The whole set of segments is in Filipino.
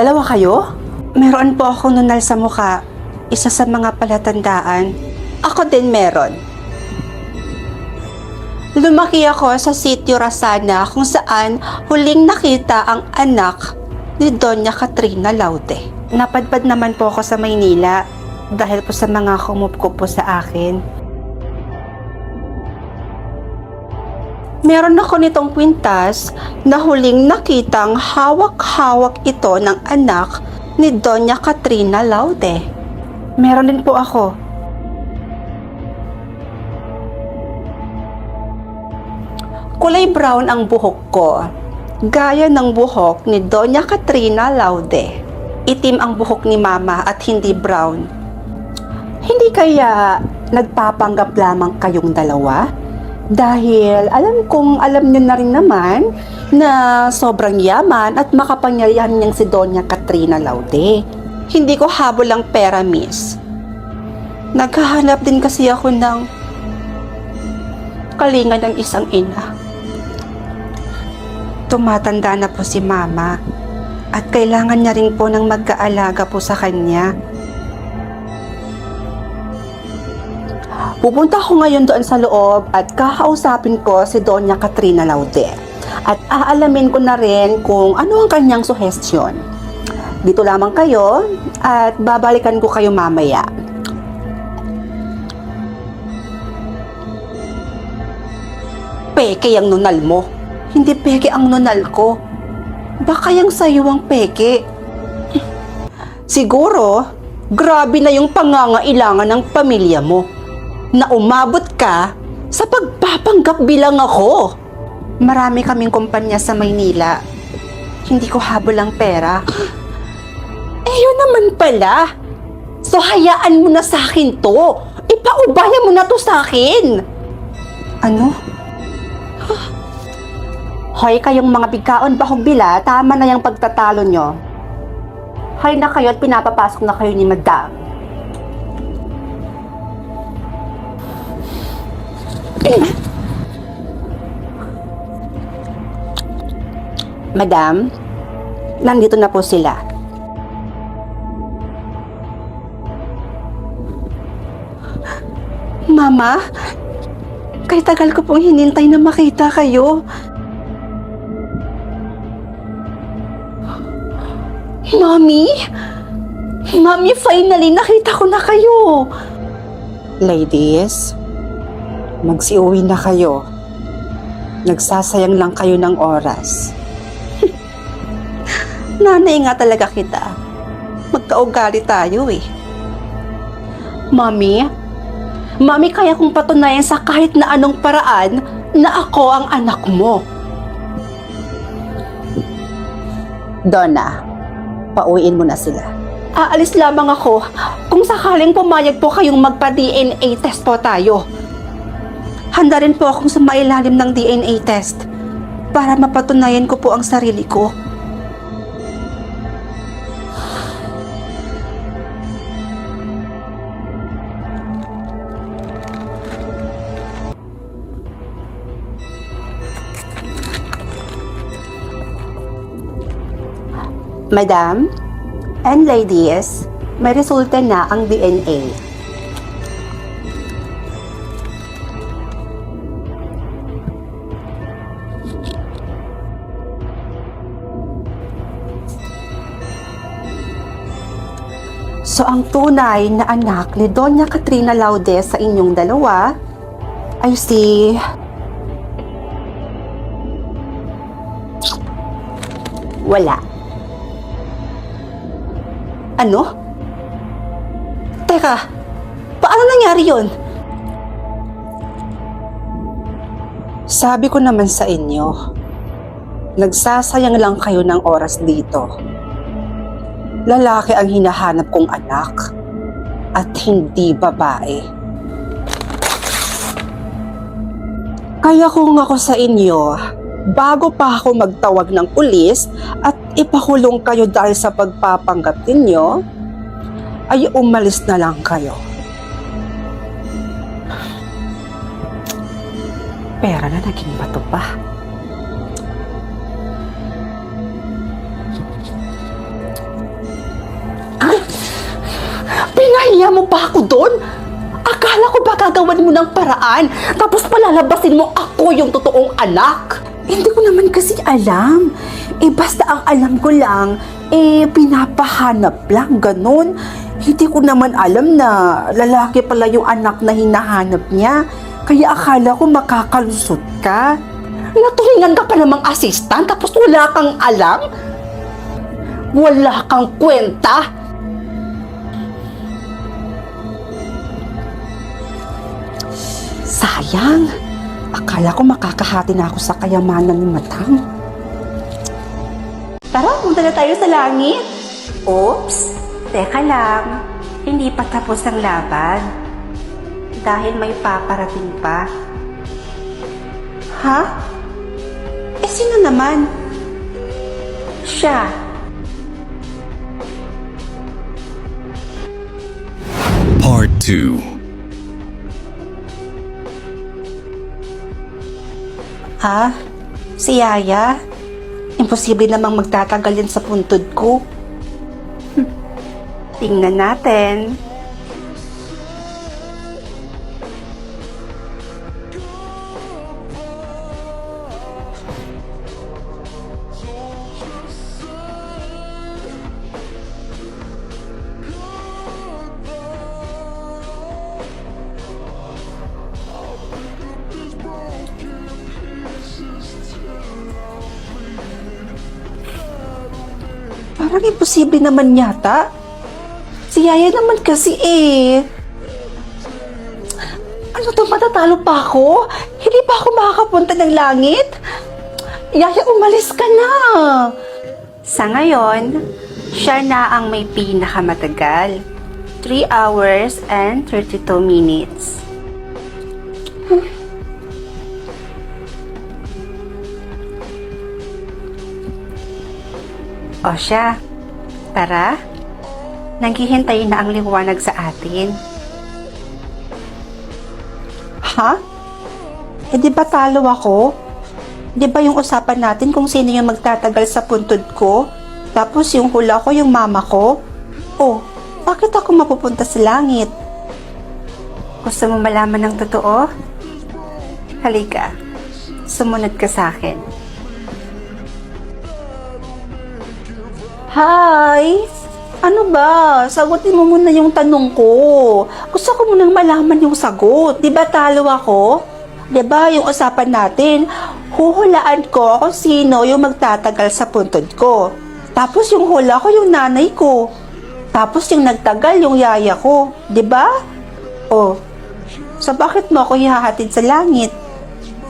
Dalawa kayo? Meron po akong nunal sa mukha. Isa sa mga palatandaan. Ako din meron. Lumaki ako sa sitio Rasana kung saan huling nakita ang anak ni Doña Katrina Laude. Napadpad naman po ako sa Maynila dahil po sa mga kumupkup po sa akin. Meron ako nitong kwintas na huling nakitang hawak-hawak ito ng anak ni Doña Katrina Laude. Meron din po ako. Kulay brown ang buhok ko, gaya ng buhok ni Doña Katrina Laude. Itim ang buhok ni Mama at hindi brown. Hindi kaya nagpapanggap lamang kayong dalawa? Dahil alam kong alam niyo na rin naman na sobrang yaman at makapangyarihan niyang si Doña Katrina Laude. Hindi ko habol ang pera, miss. Naghahanap din kasi ako ng kalinga ng isang ina. Tumatanda na po si Mama at kailangan niya rin po ng mag-aalaga po sa kanya. Pupunta ko ngayon doon sa loob at kakausapin ko si Doña Katrina Laude at aalamin ko na rin kung ano ang kanyang suhestyon. Dito lamang kayo at babalikan ko kayo mamaya. Peke ang nunal mo. Hindi peke ang nunal ko. Baka yung sayo ang peke. Siguro, grabe na yung pangangailangan ng pamilya mo na umabot ka sa pagpapanggap bilang ako. Marami kaming kumpanya sa Maynila. Hindi ko habol ang pera. Eh, yun naman pala. So, hayaan mo na sa akin to. Ipaubaya mo na to sa akin. Ano? Hoy, kayong mga bigkaon bahugbila, tama na yung pagtatalo nyo. Hoy na kayo at pinapapasok na kayo ni Madam. Madam, nandito na po sila. Mama, kay tagal ko pong hinintay na makita kayo. Mami? Mami, finally nakita ko na kayo. Ladies, magsiuwi na kayo. Nagsasayang lang kayo ng oras. Nanay nga talaga kita. Magkaugali tayo eh. Mami, kaya kong patunayan sa kahit na anong paraan na ako ang anak mo. Donna, pauwiin mo na sila. Aalis lamang ako kung sakaling pumayag po kayong magpa-DNA test po tayo. Handa rin po akong sumailalim ng DNA test para mapatunayan ko po ang sarili ko. Madam and ladies, may resulta na ang DNA. So ang tunay na anak ni Doña Katrina Laude sa inyong dalawa ay si wala. Ano? Teka, paano nangyari yun? Sabi ko naman sa inyo, nagsasayang lang kayo ng oras dito. Lalaki ang hinahanap kong anak at hindi babae. Kaya kung ako sa inyo, bago pa ako magtawag ng pulis at ipakulong kayo dahil sa pagpapanggap ninyo, ay umalis na lang kayo. Pera na naging bato pa. Pinahiya mo pa ako doon? Akala ko ba gagawan mo ng paraan, tapos palalabasin mo ako yung totoong anak? Hindi ko naman kasi alam. Basta ang alam ko lang, pinapahanap lang, ganun. Hindi ko naman alam na lalaki pala yung anak na hinahanap niya. Kaya akala ko makakalusot ka. Naturingan ka pa namang assistant, tapos wala kang alam? Wala kang kwenta? Sayang. Akala ko makakahati na ako sa kayamanan ni Matang. Tara, punta na tayo sa langit. Oops, teka lang. Hindi pa tapos ang laban. Dahil may paparating pa. Ha? Sino naman? Siya. Part 2. Ha? Si Yaya? Imposible namang magtatagal yan sa puntod ko. Tingnan natin. Parang imposible naman yata. Si Yaya naman kasi Ano to, matatalo pa ako? Hindi pa ako makakapunta ng langit? Yaya, umalis ka na. Sa ngayon, siya na ang may pinakamatagal. 3 hours and 32 minutes. O siya, tara. Naghihintay na ang liwanag sa atin. Ha? Di ba talo ako? Di ba yung usapan natin kung sino yung magtatagal sa puntod ko? Tapos yung hula ko yung mama ko? Oh, bakit ako mapupunta sa langit? Gusto mo malaman ng totoo? Halika, sumunod ka sa akin. Hi! Ano ba? Sagutin mo muna yung tanong ko. Gusto ko munang malaman yung sagot. Di ba talo ako? Di ba yung usapan natin, huhulaan ko kung sino yung magtatagal sa puntod ko. Tapos yung hula ko yung nanay ko. Tapos yung nagtagal yung yaya ko. Di ba? Oh, so bakit mo ako ihahatid sa langit?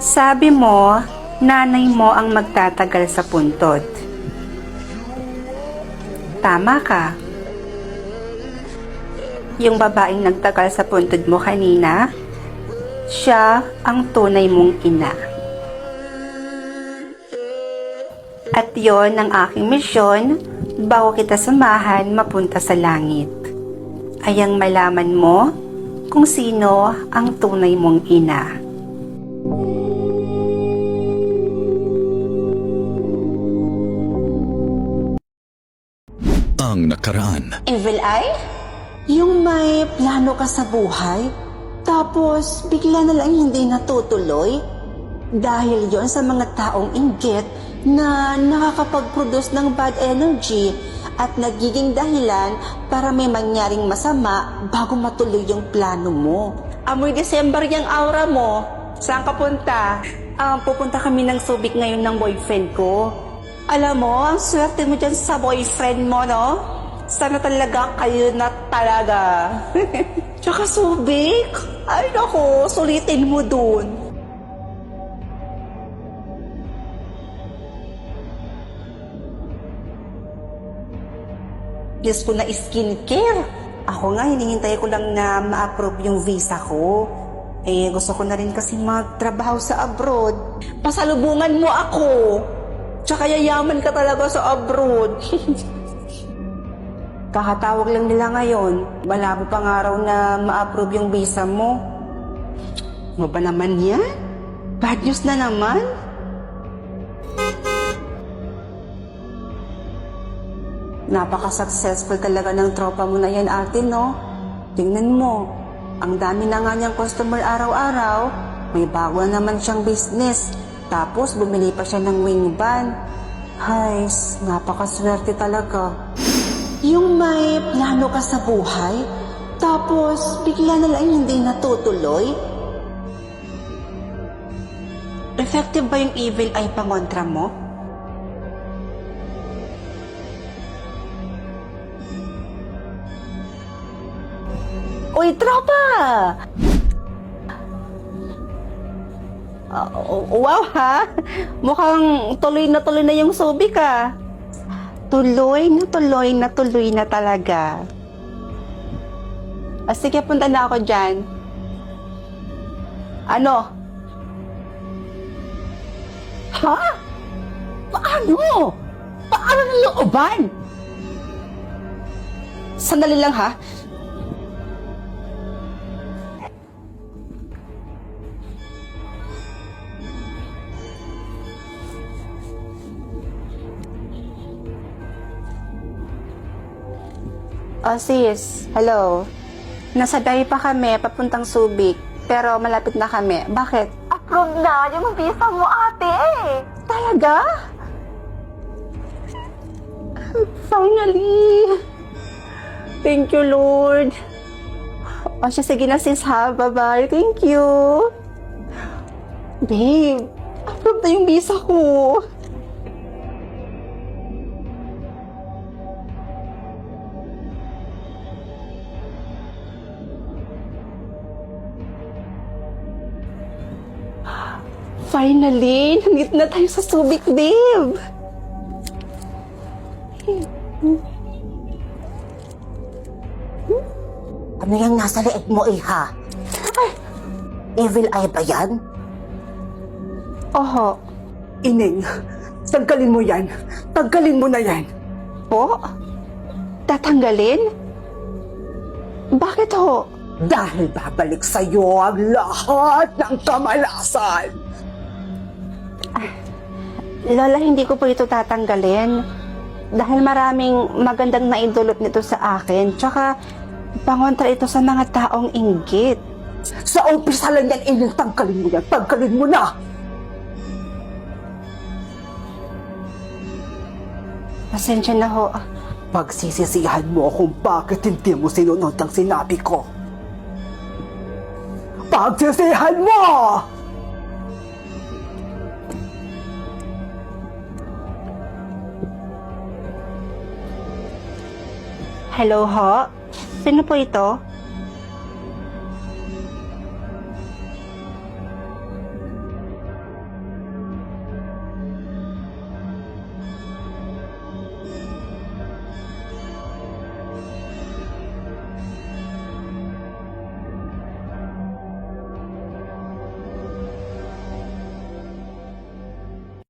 Sabi mo, nanay mo ang magtatagal sa puntod. Tama ka. Yung babaeng nagtagal sa puntod mo kanina, siya ang tunay mong ina. At yon ang aking misyon bago kita samahan mapunta sa langit. Ayang malaman mo kung sino ang tunay mong ina. Ang nakaraan. Evil Eye? Yung may plano ka sa buhay, tapos bigla na lang hindi natutuloy? Dahil yon sa mga taong inggit na nakakapag-produce ng bad energy at nagiging dahilan para may mangyaring masama bago matuloy yung plano mo. Amoy December yung aura mo. Saan ka punta? Pupunta kami ng Subic ngayon ng boyfriend ko. Alam mo, ang swerte mo dyan sa boyfriend mo, no? Sana talaga kayo na talaga. Tsaka Subic, ay nako, sulitin mo dun. Diyos ko na skincare. Ako nga, hinihintay ko lang na ma-approve yung visa ko. Gusto ko na rin kasi magtrabaho sa abroad. Pasalubungan mo ako. Tsaka yayaman ka talaga sa abroad. Kakatawag lang nila ngayon. Malabo pang araw na ma-approve yung visa mo. Ano ba naman yan? Bad news na naman? Napaka-successful talaga ng tropa mo na yan, ate, no? Tingnan mo, ang dami na nga niyang customer araw-araw. May bago na naman siyang business. Tapos bumili pa siya ng wing van. Hay, napakaswerte talaga. Yung may plano ka sa buhay, tapos bigla na lang hindi natutuloy. Effective ba yung evil eye pangontra mo? Uy, tropa! Wow ha! Mukhang tuloy na yung subik ah. Tuloy na talaga. Sige, punta na ako dyan. Ano? Ha? Paano? Paano na yung uban? Sandali lang ha. Oh sis, hello. Nasa biyahe pa kami, papuntang Subic. Pero malapit na kami. Bakit? Approve na yung visa mo, ate. Talaga? Finally! Thank you, Lord. O siya, sige na sis ha. Bye-bye. Thank you. Babe, approve na yung visa ko. Finally, nandito na tayo sa Subic, babe. Ano yung nasa leeg mo, Iha? Evil eye ba yan? Oho. Ining, tanggalin mo yan. Tanggalin mo na yan. Po? Tatanggalin? Bakit ho? Dahil babalik sa'yo ang lahat ng kamalasan. Lola, hindi ko po ito tatanggalin. Dahil maraming magandang naidulot nito sa akin. Tsaka, pangontra ito sa mga taong inggit. Sa umpisa lang yan, Ining, tanggalin mo yan. Tanggalin mo na. Pasensya na ho. Pagsisisihan mo kung bakit hindi mo sinunod ang sinabi ko. Pagsisihan mo! Hello ho? Sino po ito?